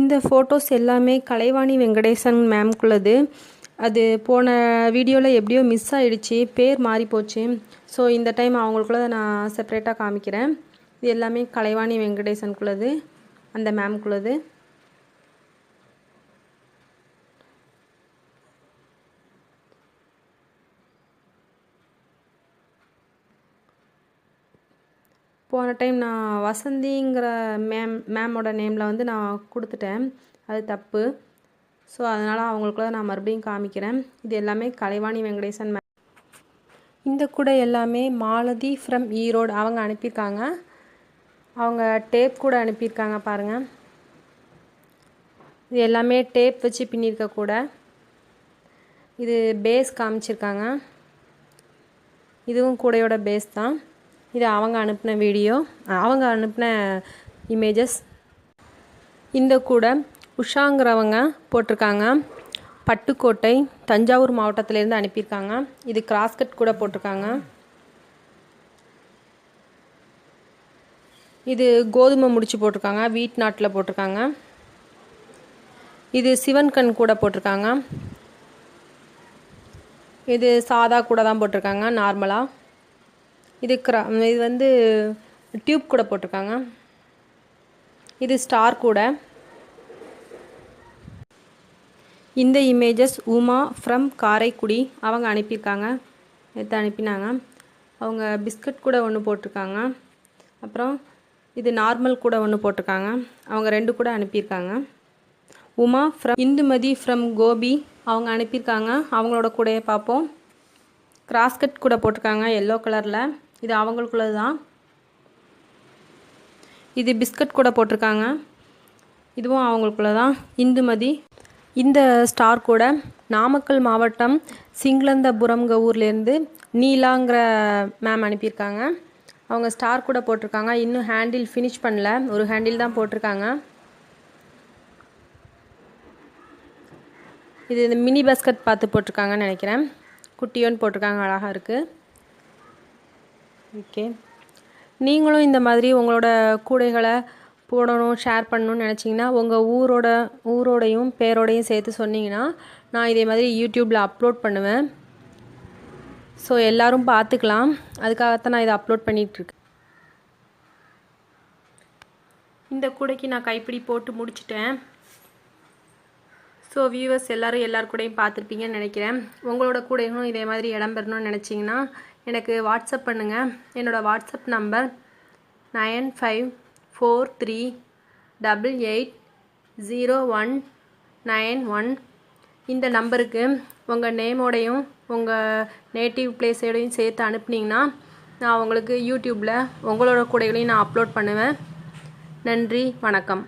இந்த ஃபோட்டோஸ் எல்லாமே கலைவாணி வெங்கடேசன் மேம்குள்ளது. அது போன வீடியோவில் எப்படியோ மிஸ் ஆகிடுச்சு, பேர் மாறி போச்சு. ஸோ இந்த டைம் அவங்களுக்குள்ளதை நான் செப்பரேட்டாக காமிக்கிறேன். இது எல்லாமே கலைவாணி வெங்கடேசனுக்குள்ளது, அந்த மேம்குள்ளது. போன டைம் நான் வசந்திங்கிற மேமோட நேமில் வந்து நான் கொடுத்துட்டேன், அது தப்பு. ஸோ அதனால் அவங்களுக்குள்ள நான் மறுபடியும் காமிக்கிறேன். இது எல்லாமே கலைவாணி வெங்கடேசன் மேம். இந்த கூட எல்லாமே மாலதி ஃப்ரம் ஈரோடு அவங்க அனுப்பியிருக்காங்க. அவங்க டேப் கூட அனுப்பியிருக்காங்க பாருங்கள். இது எல்லாமே டேப் வச்சு பின்னிருக்க கூட. இது பேஸ் காமிச்சிருக்காங்க, இதுவும் கூடையோட பேஸ் தான். இது அவங்க அனுப்பின வீடியோ, அவங்க அனுப்பின இமேஜஸ். இந்த கூட உஷாங்கிறவங்க போட்டிருக்காங்க. பட்டுக்கோட்டை தஞ்சாவூர் மாவட்டத்திலேருந்து அனுப்பியிருக்காங்க. இது கிராஸ்கட் கூட போட்டிருக்காங்க. இது கோதுமை முடிச்சு போட்டிருக்காங்க, வீட் நாட்டில் போட்டிருக்காங்க. இது சிவன் கண் கூட போட்டிருக்காங்க. இது சாதா கூட தான் போட்டிருக்காங்க நார்மலாக. இது வந்து டியூப் கூட போட்டிருக்காங்க. இது ஸ்டார் கூட. இந்த இமேஜஸ் உமா ஃப்ரம் காரைக்குடி அவங்க அனுப்பியிருக்காங்க, நேற்று அனுப்பினாங்க. அவங்க பிஸ்கட் கூட ஒன்று போட்டிருக்காங்க. அப்புறம் இது நார்மல் கூட ஒன்று போட்டிருக்காங்க. அவங்க 2 கூட அனுப்பியிருக்காங்க. உமா ஃப்ரம் இந்துமதி ஃப்ரம் கோபி அவங்க அனுப்பியிருக்காங்க. அவங்களோட கூடையை பார்ப்போம். கிராஸ்கட் கூட போட்டிருக்காங்க எல்லோ கலரில். இது அவங்களுக்குள்ளது தான். இது பிஸ்கட் கூட போட்டிருக்காங்க, இதுவும் அவங்களுக்குள்ள தான். இந்துமதி. இந்த ஸ்டார் கூட நாமக்கல் மாவட்டம் சிங்களந்தபுரம்ங்க ஊர்லேருந்து நீலாங்கிற மேம் அனுப்பியிருக்காங்க. அவங்க ஸ்டார் கூட போட்டிருக்காங்க. இன்னும் ஹேண்டில் ஃபினிஷ் பண்ணல, ஒரு ஹேண்டில் தான் போட்டிருக்காங்க. இது இந்த மினி பாஸ்கட் பார்த்து போட்டிருக்காங்கன்னு நினைக்கிறேன். குட்டியோன்னு போட்டிருக்காங்க, அழகாக இருக்குது. ஓகே, நீங்களும் இந்த மாதிரி உங்களோட கூடைகளை போடணும், ஷேர் பண்ணணும்னு நினச்சிங்கன்னா உங்கள் ஊரோடையும் பேரோடையும் சேர்த்து சொன்னீங்கன்னா நான் இதே மாதிரி யூடியூப்பில் அப்லோட் பண்ணுவேன். ஸோ எல்லோரும் பார்த்துக்கலாம், அதுக்காகத்தான் நான் இதை அப்லோட் பண்ணிகிட்ருக்கேன். இந்த கூடைக்கு நான் கைப்பிடி போட்டு முடிச்சிட்டேன். ஸோ வியூவர்ஸ் எல்லார் கூடையும் பார்த்துருப்பீங்கன்னு நினைக்கிறேன். உங்களோட கூடைகளும் இதே மாதிரி இடம்பெறணும்னு நினச்சிங்கன்னா எனக்கு வாட்ஸ்அப் பண்ணுங்கள். என்னோடய வாட்ஸ்அப் நம்பர் 9543880191. இந்த நம்பருக்கு உங்கள் நேமோடையும் உங்கள் நேட்டிவ் பிளேஸோடையும் சேர்த்து அனுப்புனீங்கன்னா நான் உங்களுக்கு யூடியூப்பில் உங்களோட கூடைகளையும் நான் அப்லோட் பண்ணுவேன். நன்றி, வணக்கம்.